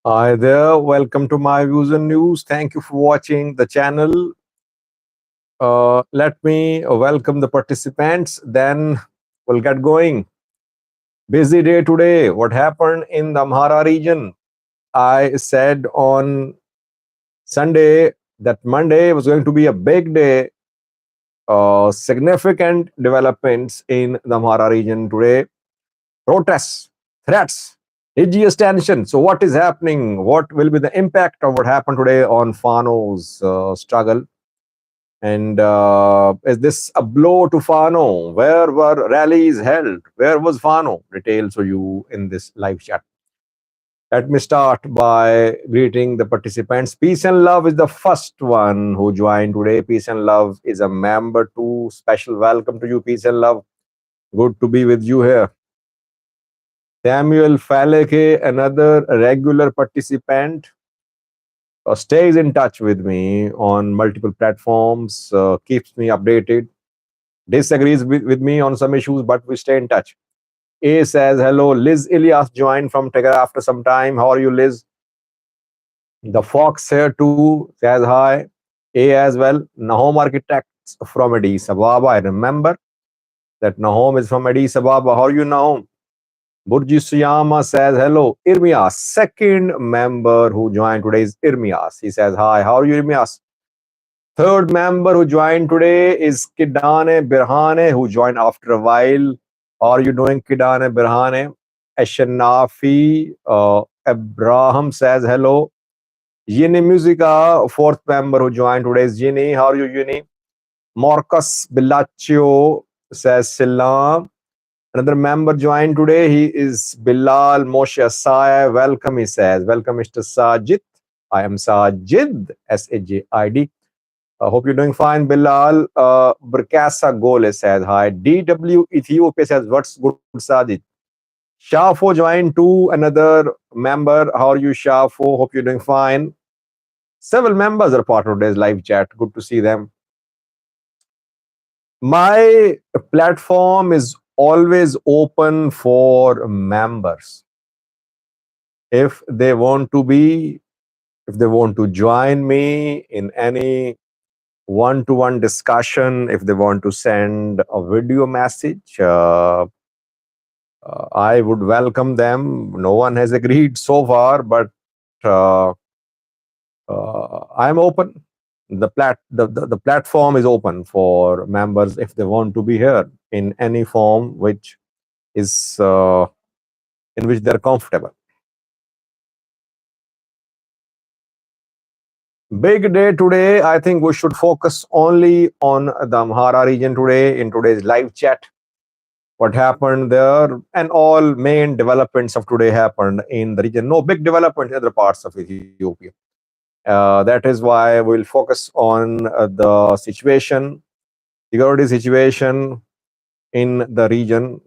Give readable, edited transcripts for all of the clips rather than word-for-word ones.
Hi there, welcome to my views and news. Thank you for watching the channel. Let me welcome the participants, then we'll get going. Busy day today. What happened in the Amhara region? I said on Sunday that Monday was going to be a big day. Significant developments in the Amhara region today. Protests, threats, religious tension. So, what is happening? What will be the impact of what happened today on Fano's struggle? And is this a blow to Fano? Where were rallies held? Where was Fano? Details for you in this live chat. Let me start by greeting the participants. Peace and Love is the first one who joined today. Peace and Love is a member too. Special welcome to you, Peace and Love. Good to be with you here. Samuel Faleke, another regular participant, stays in touch with me on multiple platforms, keeps me updated, disagrees with me on some issues, but we stay in touch. A says hello. Liz Ilyas joined from Tegra after some time. How are you, Liz? The Fox here too says hi. A as well. Nahom Architects from Addis Ababa. I remember that Nahom is from Addis Ababa. How are you, Nahom? Burji Suyama says hello. Irmias, second member who joined today is Irmias. He says hi. How are you, Irmias? Third member who joined today is Kidane Birhane, who joined after a while. How are you doing, Kidane Birhane? Ashanafi Abraham says hello. Yini Musica, fourth member who joined today is Yini. How are you, Yini? Marcus Bellaccio says salam. Another member joined today. He is Bilal Moshe Asaya. Welcome, he says. Welcome, Mr. Sajid. I am Sajid, Sajid. I hope you're doing fine, Bilal. Burkasa Gole says hi. DW Ethiopia says, what's good, Sajid? Shafo joined too, another member. How are you, Shafo? Hope you're doing fine. Several members are part of today's live chat. Good to see them. My platform is always open for members. If they want to join me in any one-to-one discussion, if they want to send a video message, I would welcome them. No one has agreed so far, but uh, I'm open. The platform is open for members if they want to be here in any form which is in which they're comfortable. Big day today. I think we should focus only on the Amhara region today in today's live chat. What happened there and all main developments of today happened in the region. No big development in other parts of Ethiopia. That is why we'll focus on the situation, security situation in the region.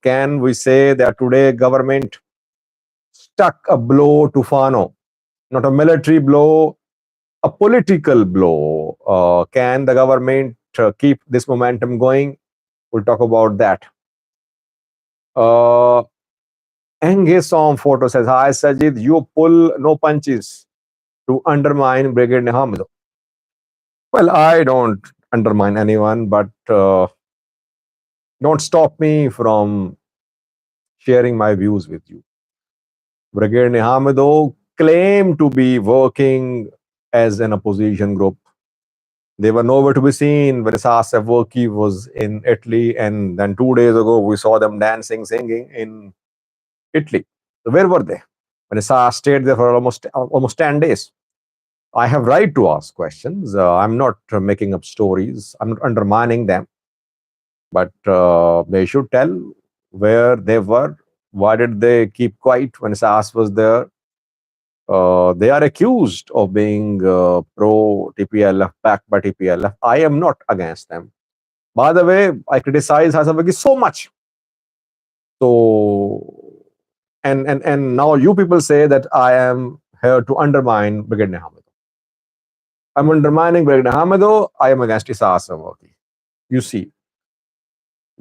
Can we say that today government stuck a blow to Fano? Not a military blow, a political blow. Can the government keep this momentum going? We'll talk about that. Engesom photo says, hi Sajid, you pull no punches to undermine Brigade Hamid. Well, I don't undermine anyone, but don't stop me from sharing my views with you. Brigade Hamido claimed to be working as an opposition group. They were nowhere to be seen when Isas Afwerki was in Italy, and then 2 days ago we saw them dancing, singing in Italy. So where were they when Isas stayed there for almost 10 days? I have right to ask questions. I'm not making up stories. I'm not undermining them. But they should tell where they were. Why did they keep quiet when SAS was there? They are accused of being pro TPLF, backed by TPLF. I am not against them. By the way, I criticize Hasabagi so much. So, and now you people say that I am here to undermine Brigadier Hamido. I'm undermining Brigadier Hamido. I am against Isas Afwerki. You see,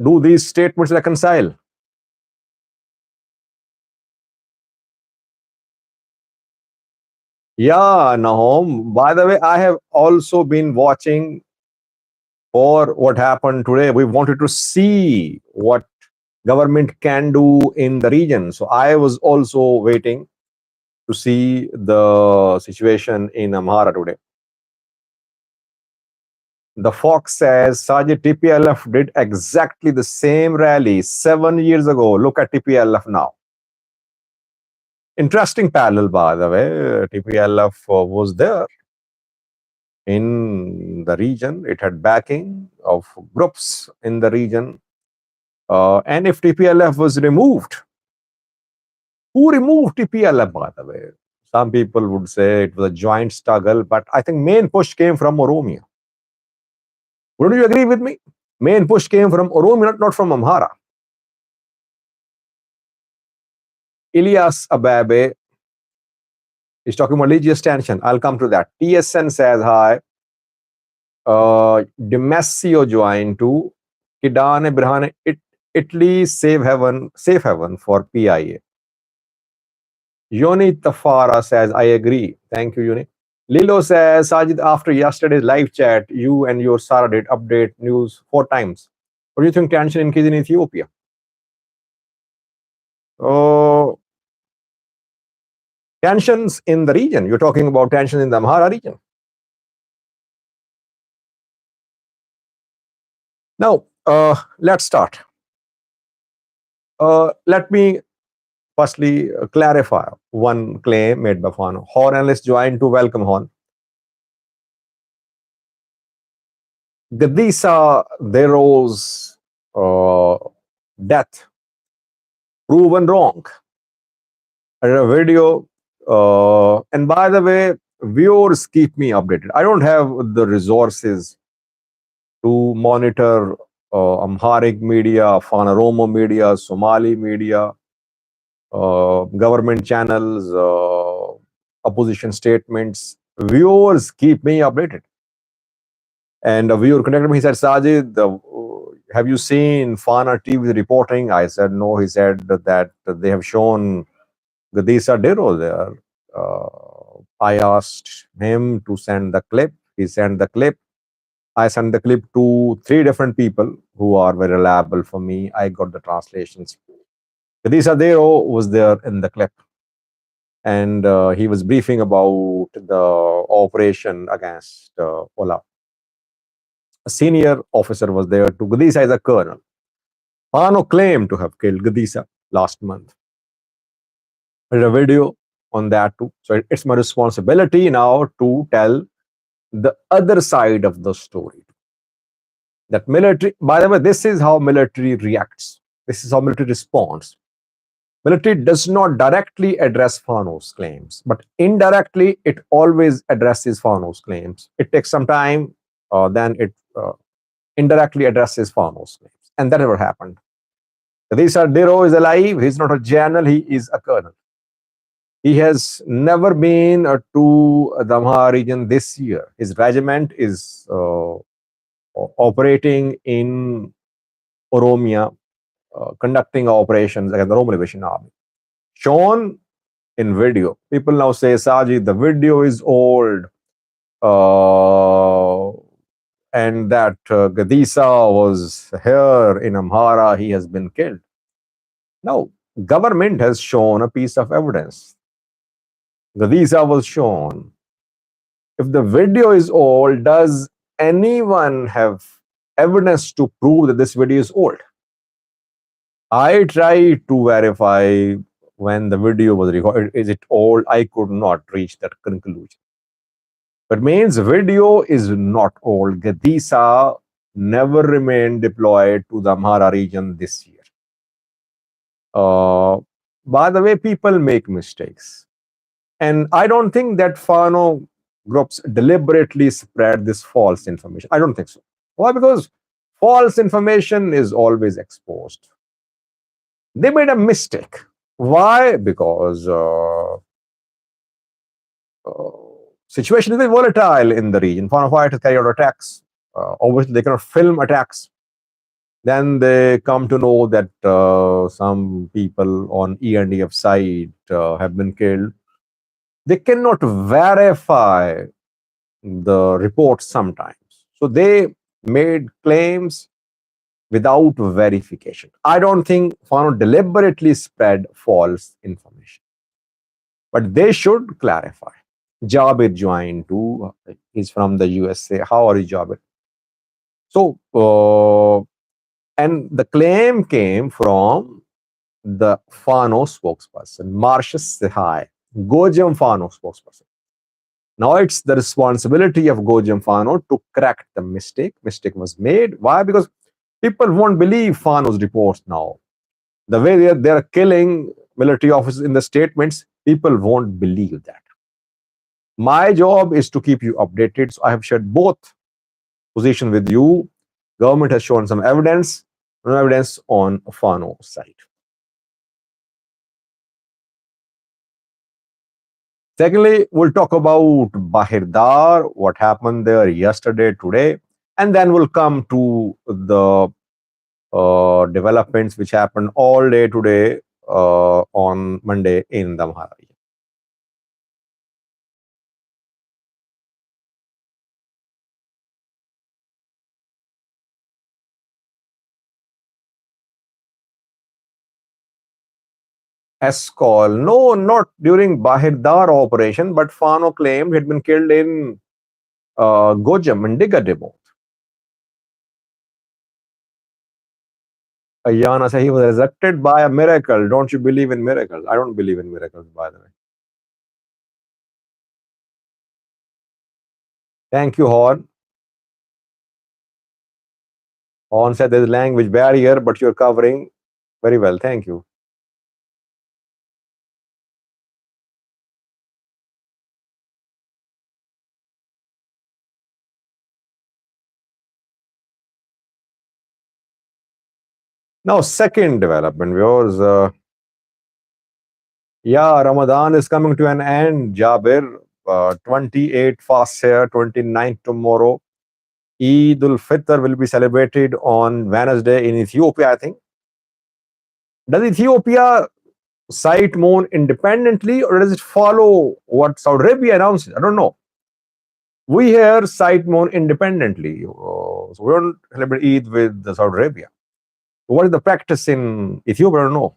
do these statements reconcile? Yeah, Nahom. By the way, I have also been watching for what happened today. We wanted to see what government can do in the region. So I was also waiting to see the situation in Amhara today. The Fox says Sajid TPLF did exactly the same rally 7 years ago. Look at TPLF now. Interesting parallel, by the way. TPLF was there in the region. It had backing of groups in the region. And if TPLF was removed, who removed TPLF, by the way? Some people would say it was a joint struggle, but I think main push came from Oromia. Wouldn't you agree with me? Main push came from Oromia, not from Amhara. Ilyas Ababe is talking about religious tension. I'll come to that. TSN says hi. Demessio joined to Kidane Brahane Italy safe haven for PIA. Yoni Tafara says, I agree. Thank you, Yoni. Lilo says, Sajid, after yesterday's live chat, you and your Sarah did update news 4 times. What do you think tension increase in Ethiopia? Oh, tensions in the region. You're talking about tensions in the Amhara region. Now, let's start. Let me firstly clarify one claim made by Horn. Horn analyst joined to welcome Horn. Gadisa Dero's death proven wrong. A video, and by the way, viewers keep me updated. I don't have the resources to monitor Amharic media, Fanaromo media, Somali media, government channels, opposition statements. Viewers keep me updated. And a viewer contacted me. He said, Sajid, have you seen Fana TV reporting? I said, no. He said that they have shown Gadisa Dero there. I asked him to send the clip. He sent the clip. I sent the clip to 3 different people who are very reliable for me. I got the translations. Gadisa Dero was there in the clip. And he was briefing about the operation against Ola. A senior officer was there too. Gadisa is a colonel. Pano claimed to have killed Gadisa last month. I did a video on that too. So it's my responsibility now to tell the other side of the story. That military, by the way, this is how military reacts. This is how military responds. Military does not directly address Fano's claims, but indirectly, it always addresses Fano's claims. It takes some time, then it indirectly addresses Fano's claims. And that never happened. Risa Dero is alive. He's not a general, he is a colonel. He has never been to the Amhara region this year. His regiment is operating in Oromia, conducting operations against the Oromo Liberation Army. Shown in video. People now say, Saji, the video is old. And that Gadisa was here in Amhara, he has been killed. Now, government has shown a piece of evidence. Gadisa was shown. If the video is old, does anyone have evidence to prove that this video is old? I tried to verify when the video was recorded. Is it old? I could not reach that conclusion. But means video is not old. Gadisa never remained deployed to the Amhara region this year. By the way, people make mistakes. And I don't think that Fano groups deliberately spread this false information. I don't think so. Why? Because false information is always exposed. They made a mistake. Why? Because situation is very volatile in the region. Fano fighters carry out attacks obviously they cannot film attacks. Then they come to know that some people on E&EF side have been killed. They cannot verify the reports sometimes. So they made claims without verification. I don't think Fano deliberately spread false information, but they should clarify. Jabir joined too. He's from the USA. How are you, Jabir? So, and the claim came from the Fano spokesperson, Marcius Sihai, Gojam Fano spokesperson. Now it's the responsibility of Gojam Fano to correct the mistake. Mistake was made. Why? Because people won't believe Fano's reports now. The way they're killing military officers in the statements, people won't believe that. My job is to keep you updated. So I have shared both position with you. Government has shown some evidence, no evidence on Fano side. Secondly, we'll talk about Bahirdar, what happened there yesterday, today, and then we'll come to the developments which happened all day today on Monday in the Amhara. Escol. No, not during Bahirdar operation, but Fano claimed he had been killed in Gojam, Indiga depot. Ayana said he was resurrected by a miracle. Don't you believe in miracles? I don't believe in miracles, by the way. Thank you, Horn. Horn said there's a language barrier, but you're covering very well. Thank you. Now, second development, viewers. Yeah, Ramadan is coming to an end, Jabir. 28 fast here, 29 tomorrow. Eid ul Fitr will be celebrated on Wednesday in Ethiopia, I think. Does Ethiopia cite moon independently or does it follow what Saudi Arabia announces? I don't know. We here cite moon independently. So we don't celebrate Eid with Saudi Arabia. What is the practice in Ethiopia? I don't know.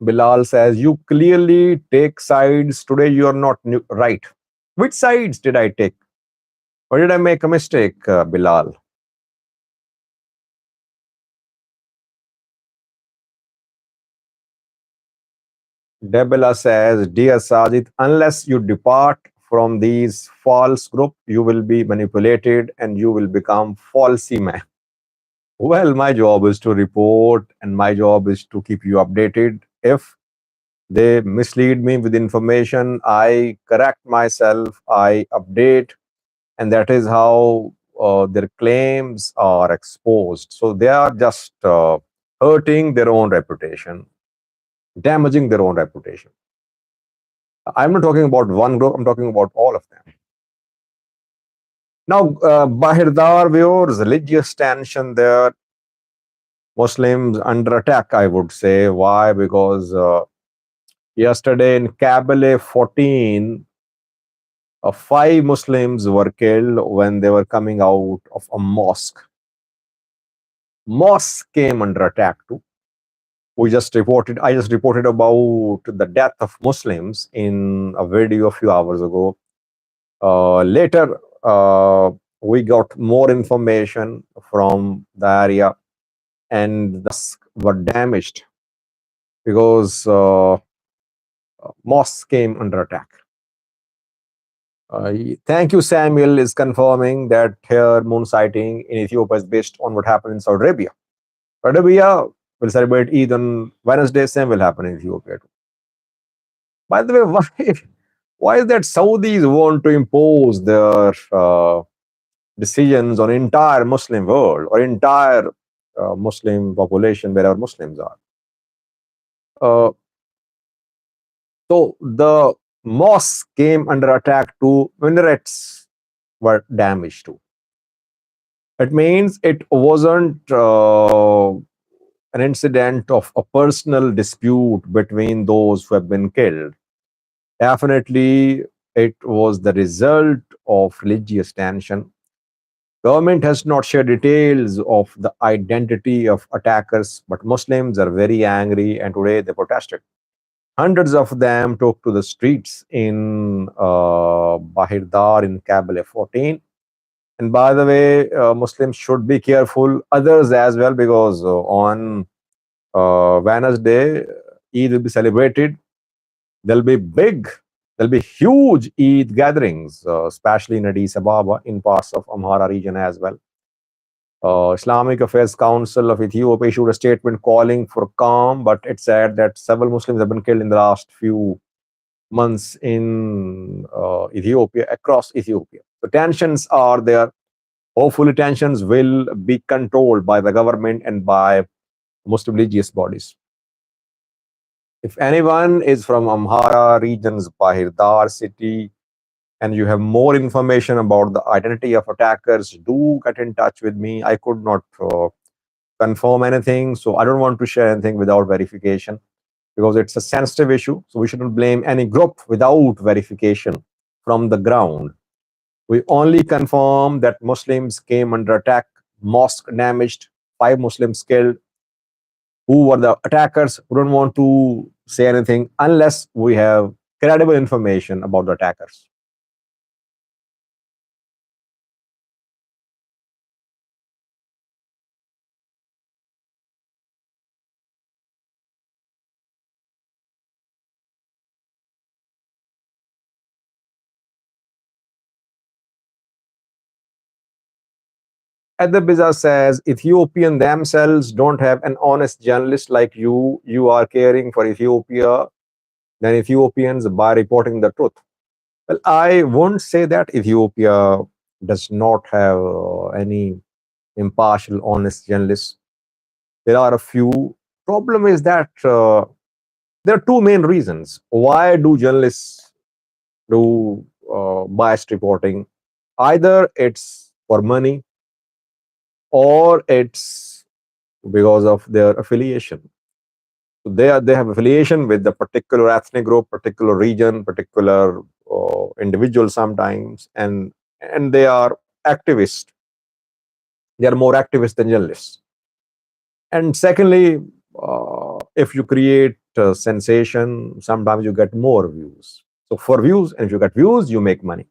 Bilal says, you clearly take sides. Today you are not right. Which sides did I take? Or did I make a mistake, Bilal? Debela says, dear Sajid, unless you depart from these false group, you will be manipulated and you will become falsy man. Well, my job is to report and my job is to keep you updated. If they mislead me with information, I correct myself, I update, and that is how their claims are exposed. So they are just hurting their own reputation, damaging their own reputation. I'm not talking about one group, I'm talking about all of them. Now, Bahirdar viewers, religious tension there, Muslims under attack, I would say. Why? Because yesterday in Kabyle 14, five Muslims were killed when they were coming out of a mosque. Mosque came under attack too. I just reported about the death of Muslims in a video a few hours ago. Later, we got more information from the area, and the mosques were damaged because mosques came under attack. Thank you, Samuel, is confirming that here moon sighting in Ethiopia is based on what happened in Saudi Arabia. Saudi Arabia will celebrate Eid on Wednesday, same will happen in Ethiopia too. By the way, why is that Saudis want to impose their decisions on entire Muslim world or entire Muslim population wherever Muslims are? So the mosque came under attack too. Minarets were damaged too. It means it wasn't an incident of a personal dispute between those who have been killed. Definitely, it was the result of religious tension. Government has not shared details of the identity of attackers, but Muslims are very angry and today they protested. Hundreds of them took to the streets in Bahirdar in Kabul 14. And by the way, Muslims should be careful, others as well, because on Wednesday, Eid will be celebrated. There'll be there'll be huge Eid gatherings, especially in Addis Ababa, in parts of Amhara region as well. Islamic Affairs Council of Ethiopia issued a statement calling for calm, but it said that several Muslims have been killed in the last few months in Ethiopia, across Ethiopia. The tensions are there. Hopefully, tensions will be controlled by the government and by Muslim religious bodies. If anyone is from Amhara regions, Bahirdar city, and you have more information about the identity of attackers, do get in touch with me. I could not confirm anything, so I don't want to share anything without verification because it's a sensitive issue. So we shouldn't blame any group without verification from the ground. We only confirm that Muslims came under attack, mosque damaged, 5 Muslims killed. Who were the attackers? We don't want to say anything unless we have credible information about the attackers. Biza says Ethiopian themselves don't have an honest journalist like you. You are caring for Ethiopia than Ethiopians by reporting the truth. Well, I won't say that Ethiopia does not have any impartial, honest journalists. There are a few. Problem is that there are two main reasons. Why do journalists do biased reporting? Either it's for money or it's because of their affiliation. So they have affiliation with the particular ethnic group, particular region, particular individual sometimes, and they are activists. They are more activists than journalists. And secondly, if you create sensation, sometimes you get more views. So for views, and if you get views, you make money.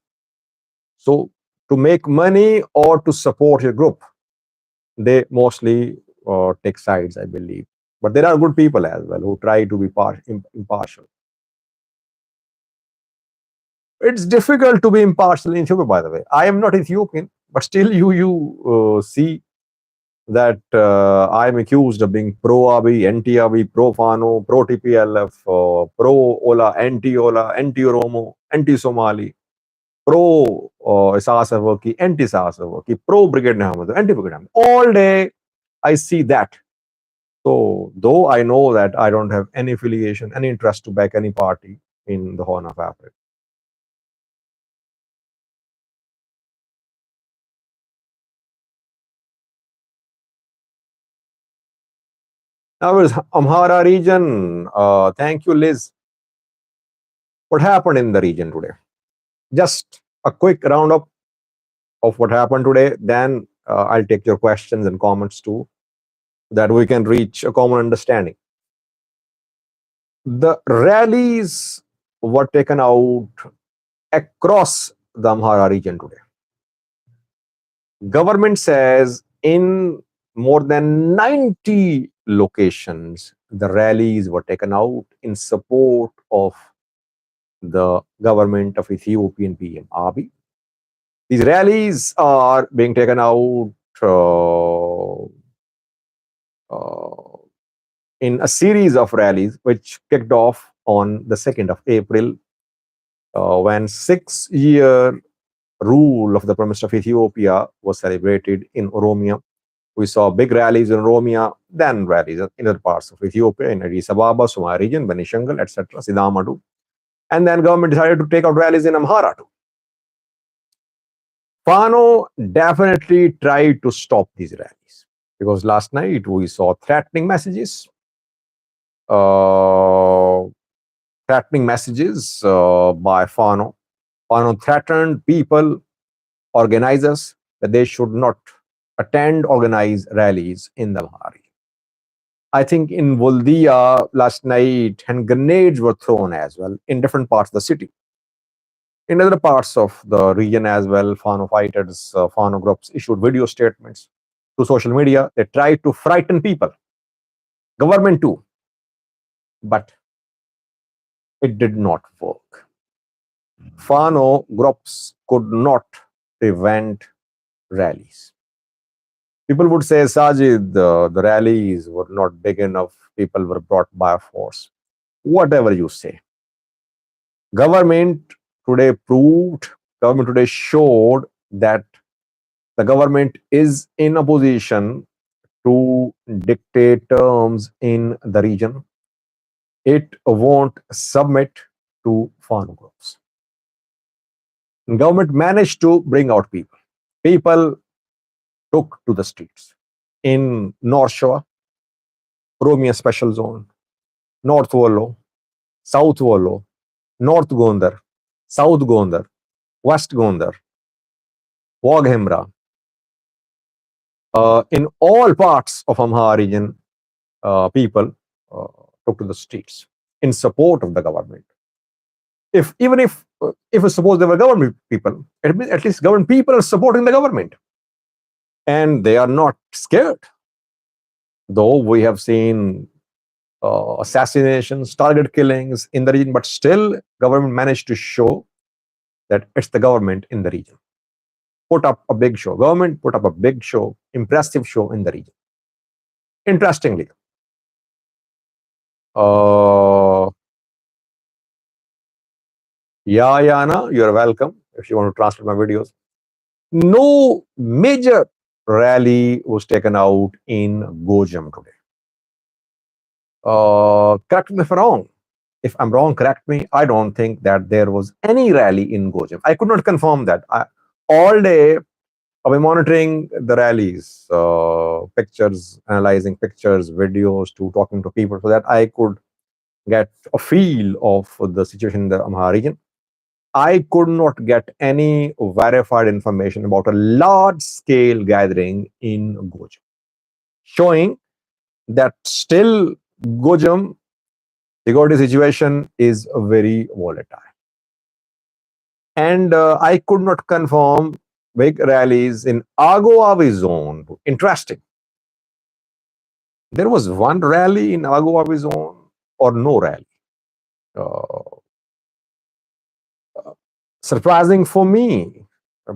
So to make money or to support your group, they mostly take sides, I believe. But there are good people as well who try to be impartial. It's difficult to be impartial in Ethiopia, by the way. I am not Ethiopian, but still you see that I am accused of being pro Abiy, anti Abiy, pro Fano, pro TPLF, pro Ola, anti Ola, anti Oromo, anti Somali, pro Isas Afwerki, anti Isas Afwerki, pro Brigade Muhammad, anti Brigade Muhammad. All day I see that. So, though I know that I don't have any affiliation, any interest to back any party in the Horn of Africa. Now, is Amhara region. Thank you, Liz. What happened in the region today? Just a quick roundup of what happened today. Then I'll take your questions and comments too, so that we can reach a common understanding. The rallies were taken out across the Amhara region today. Government says in more than 90 locations, the rallies were taken out in support of the government of Ethiopian PM Abiy. These rallies are being taken out uh, in a series of rallies which kicked off on the 2nd of April when 6-year rule of the Prime Minister of Ethiopia was celebrated in Oromia. We saw big rallies in Oromia, then rallies in other parts of Ethiopia, in Addis Ababa, Somali region, Benishangal, etc., Sidamadu. And then government decided to take out rallies in Amhara too. Fano definitely tried to stop these rallies because last night we saw uh, threatening messages by Fano. Fano threatened people, organizers, that they should not attend organized rallies in the Amhara. I think in Voldia last night, hand grenades were thrown as well in different parts of the city. In other parts of the region as well, Fano fighters, Fano groups issued video statements to social media. They tried to frighten people, government too, but it did not work. Fano groups could not prevent rallies. People would say, Sajid, the rallies were not big enough. People were brought by force. Whatever you say. Government today proved, government today showed that the government is in a position to dictate terms in the region. It won't submit to foreign groups. Government managed to bring out people. People took to the streets in North Shore, Oromia Special Zone, North Wollo, South Wollo, North Gondar, South Gondar, West Gondar, Waghemra. In all parts of Amhara region, people uh, took to the streets in support of the government. If even if suppose they were government people, at least government people are supporting the government, and they are not scared. Though we have seen assassinations, target killings in the region, but still government managed to show that it's the government in the region. Put up a big show. Government put up a big show, impressive show in the region. Interestingly, uh, yeah, Yana, you're welcome if you want to translate my videos. No major rally was taken out in Gojam today. Correct me if I'm wrong. If I'm wrong, correct me. I don't think that there was any rally in Gojam. I could not confirm that. All day, I've been monitoring the rallies, pictures, analyzing pictures, videos, to talking to people so that I could get a feel of the situation in the Amhara region. I could not get any verified information about a large scale gathering in Gojam, showing that still Gojam security situation is very volatile. And I could not confirm big rallies in Agoavi zone. Interesting. There was one rally in Agoavi zone or no rally. Uh, Surprising for me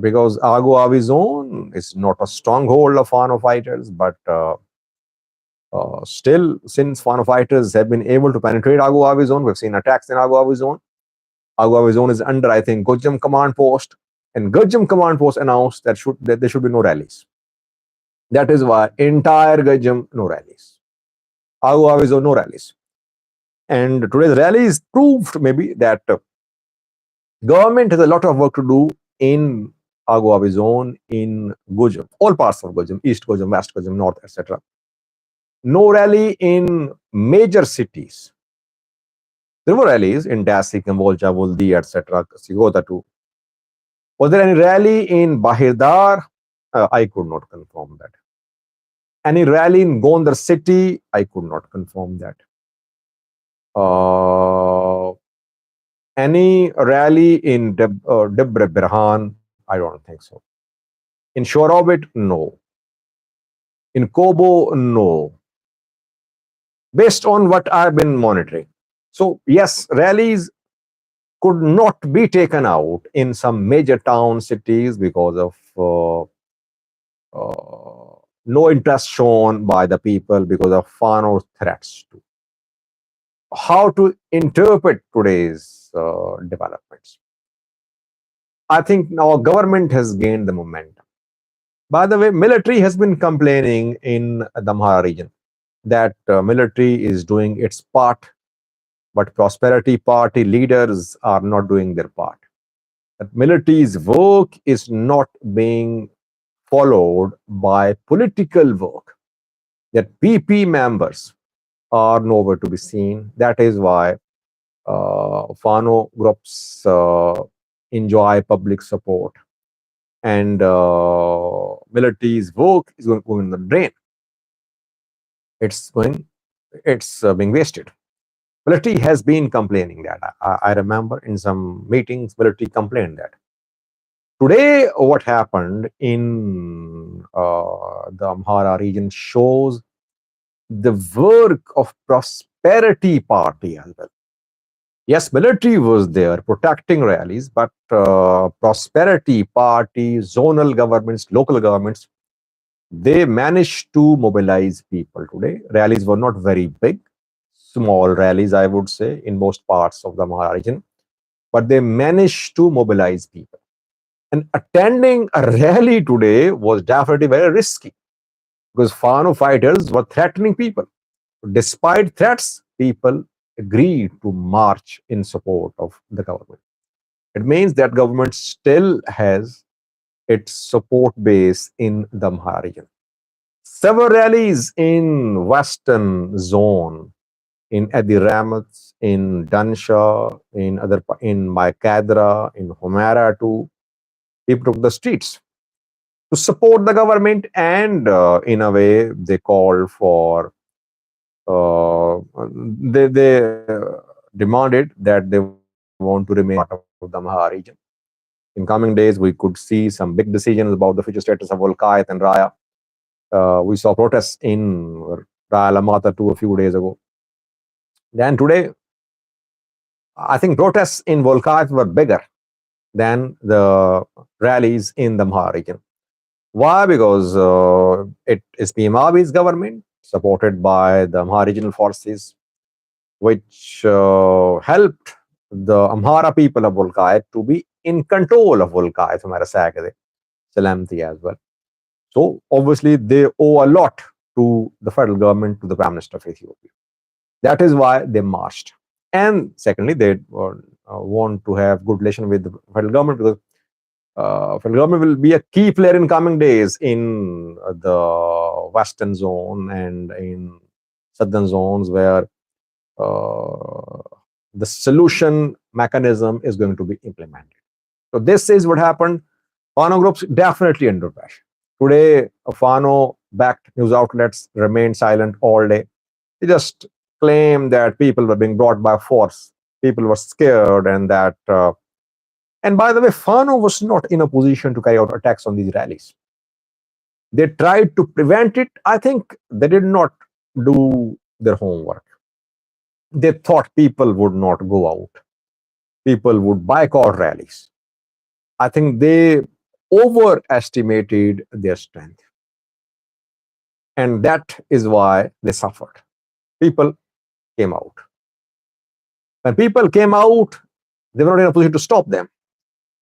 because Agoavi zone is not a stronghold of Fano fighters, but still, since Fano fighters have been able to penetrate Agoavi zone, we've seen attacks in Agoavi zone. Agoavi zone is under, I think, Gojam command post, and Gojam command post announced that there should be no rallies. That is why entire Gojam no rallies. Agoavi zone no rallies. And today's rallies proved maybe that government has a lot of work to do in Agoavi zone, in Gojam, all parts of Gojam, East Gojam, West Gojam, North, etc. No rally in major cities. There were rallies in Dasi, Kambolcha, Vuldi, etc. Sigota too. Was there any rally in Bahirdar? I could not confirm that. Any rally in Gondar city? I could not confirm that. Any rally in Debre Birhan? I don't think so. In Shoraobit, no. In Kobo, no. Based on what I've been monitoring. So, yes, rallies could not be taken out in some major town cities because of no interest shown by the people because of Fano threats. How to interpret today's developments? I think now government has gained the momentum. By the way, military has been complaining in the Amhara region that military is doing its part but Prosperity Party leaders are not doing their part. That military's work is not being followed by political work. That PP members are nowhere to be seen. That is why Fano groups enjoy public support, and military's work is going in the drain. It's going, it's being wasted. Military has been complaining that. I remember in some meetings, military complained that. Today, what happened in the Amhara region shows the work of Prosperity Party as well. Yes, military was there protecting rallies, but Prosperity Party, zonal governments, local governments, they managed to mobilize people today. Rallies were not very big, small rallies, I would say, in most parts of the Amhara region, but they managed to mobilize people. And attending a rally today was definitely very risky because Fano fighters were threatening people. Despite threats, people agreed to march in support of the government. It means that government still has its support base in the Amhara region. Several rallies in Western Zone, in Adi Ramats, in Dansha, in Maikadra, in Humera too. People took the streets to support the government, and in a way they called for they demanded that they want to remain part of the Amhara region. In coming days, we could see some big decisions about the future status of Volkayat and Raya. We saw protests in Raya Lamata too a few days ago. Then today, I think protests in Volkayat were bigger than the rallies in the Amhara region. Why? Because it is PMRB's government, supported by the Amhara regional forces, which helped the Amhara people of Volkayat to be in control of Volkayat, Humera Sagade, Salamti as well. So obviously they owe a lot to the federal government, to the Prime Minister of Ethiopia. That is why they marched. And secondly, they want to have good relation with the federal government because federal government will be a key player in coming days in the western zone and in southern zones where uh, the solution mechanism is going to be implemented. So this is what happened. Fano groups definitely under pressure. Today, Fano-backed news outlets remained silent all day. They just claim that people were being brought by force. People were scared, and that. And by the way, Fano was not in a position to carry out attacks on these rallies. They tried to prevent it. I think they did not do their homework. They thought people would not go out. People would boycott rallies. I think they overestimated their strength. And that is why they suffered. People came out. When people came out, they were not in a position to stop them.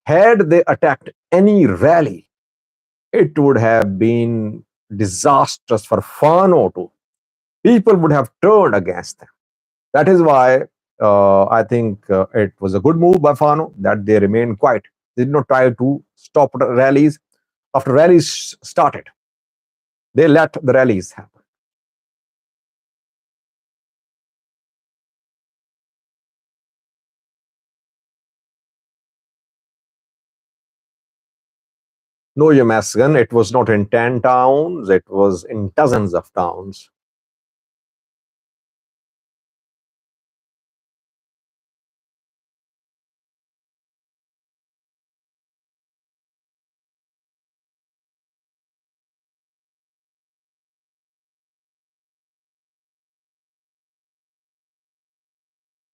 Had they attacked any rally, it would have been disastrous for Fano too. People would have turned against them. That is why I think it was a good move by Fano that they remained quiet. They did not try to stop the rallies. After rallies started, they let the rallies happen. No, Yamasgan, it was not in 10 towns, it was in dozens of towns.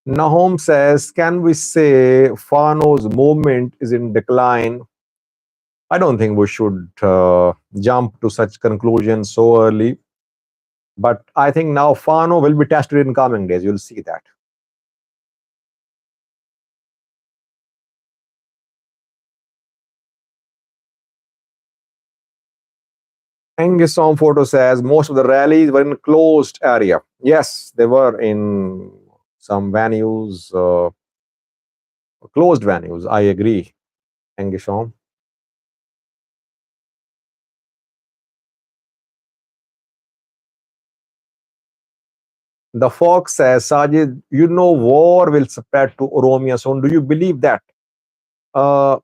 Nahom says, can we say Fano's movement is in decline? I don't think we should jump to such conclusions so early. But I think now Fano will be tested in coming days. You'll see that. Engisom photo says most of the rallies were in closed area. Yes, they were in some venues, closed venues. I agree, Angishom. The Fox says, Sajid, you know war will spread to Oromia soon. Do you believe that? Uh,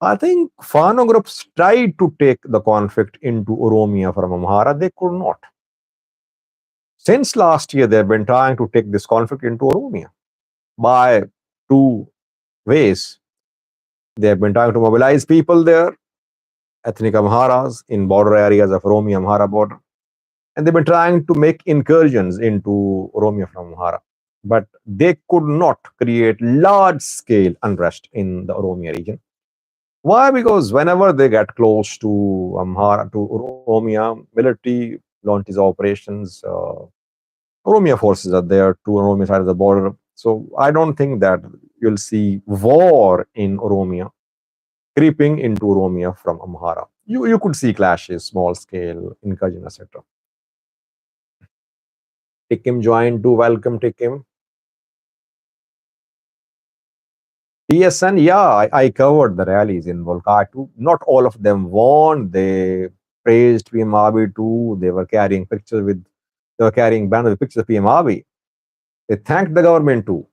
I think Fano groups tried to take the conflict into Oromia from Amhara. They could not. Since last year, they've been trying to take this conflict into Oromia by two ways. They've been trying to mobilize people there, ethnic Amharas in border areas of Oromia Amhara border, and they've been trying to make incursions into Oromia from Amhara. But they could not create large scale unrest in the Oromia region. Why? Because whenever they get close to Amhara, to Oromia, military launches operations. Oromia forces are there to Oromia side of the border. So I don't think that you'll see war in Oromia creeping into Oromia from Amhara. You could see clashes, small scale, incursion, etc. Tikim joined. Do welcome Tikim. TSN, yeah, I covered the rallies in Volca too. Not all of them won. They praised PM Abiy too. They were carrying pictures with, they were carrying banners with pictures of PM Abiy. They thanked the government too.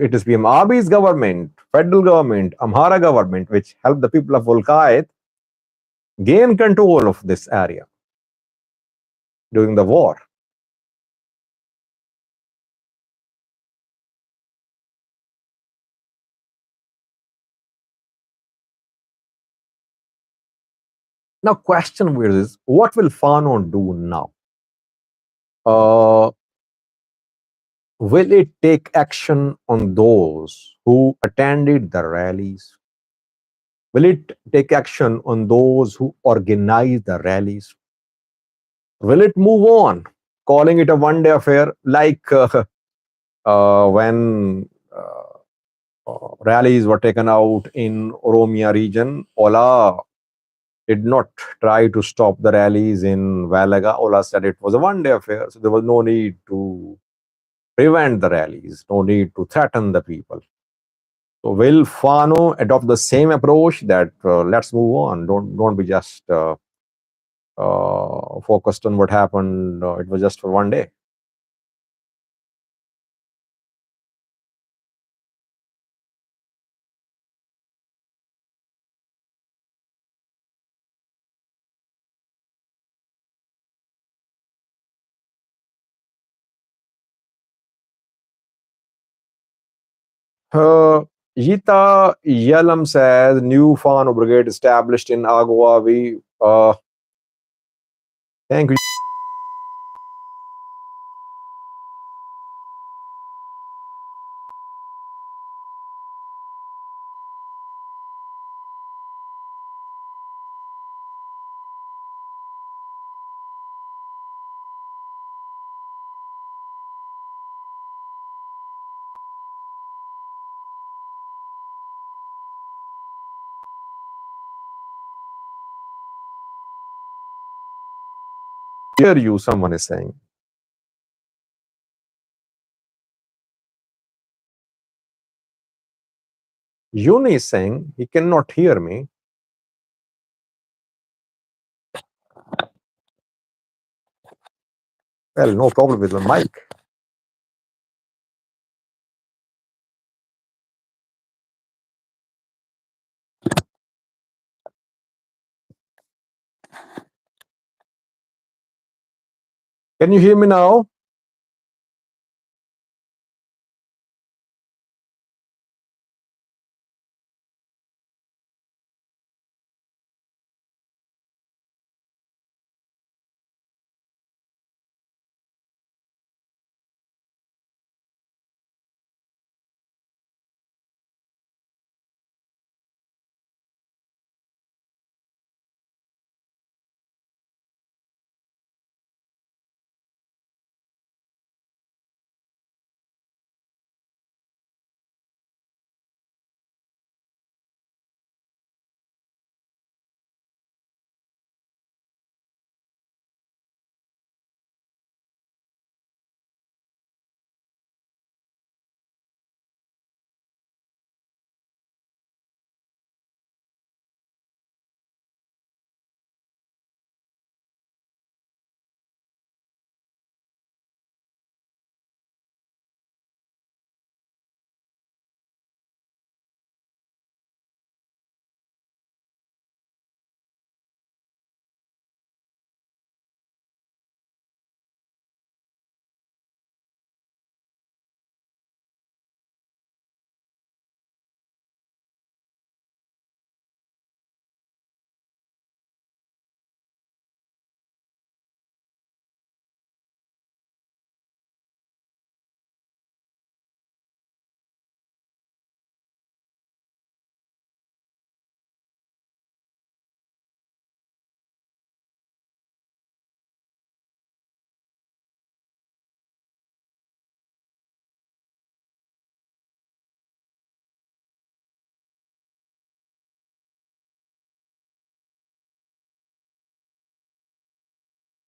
It is PM Abiy's government, federal government, Amhara government, which helped the people of Volcaite gain control of this area during the war. Now, question here is, what will Fano do now? Uh, will it take action on those who attended the rallies? Will it take action on those who organized the rallies? Will it move on, calling it a one-day affair, like when rallies were taken out in Oromia region? Ola did not try to stop the rallies in Valaga. Ola said it was a one-day affair, so there was no need to prevent the rallies, no need to threaten the people. So will Fano adopt the same approach that let's move on? Don't be just focused on what happened. It was just for one day. Uh, Yita Yalam says new Fano brigade established in Agwavi. Thank you. Hear you, someone is saying. Yuni is saying he cannot hear me. Well, no problem with the mic. Can you hear me now?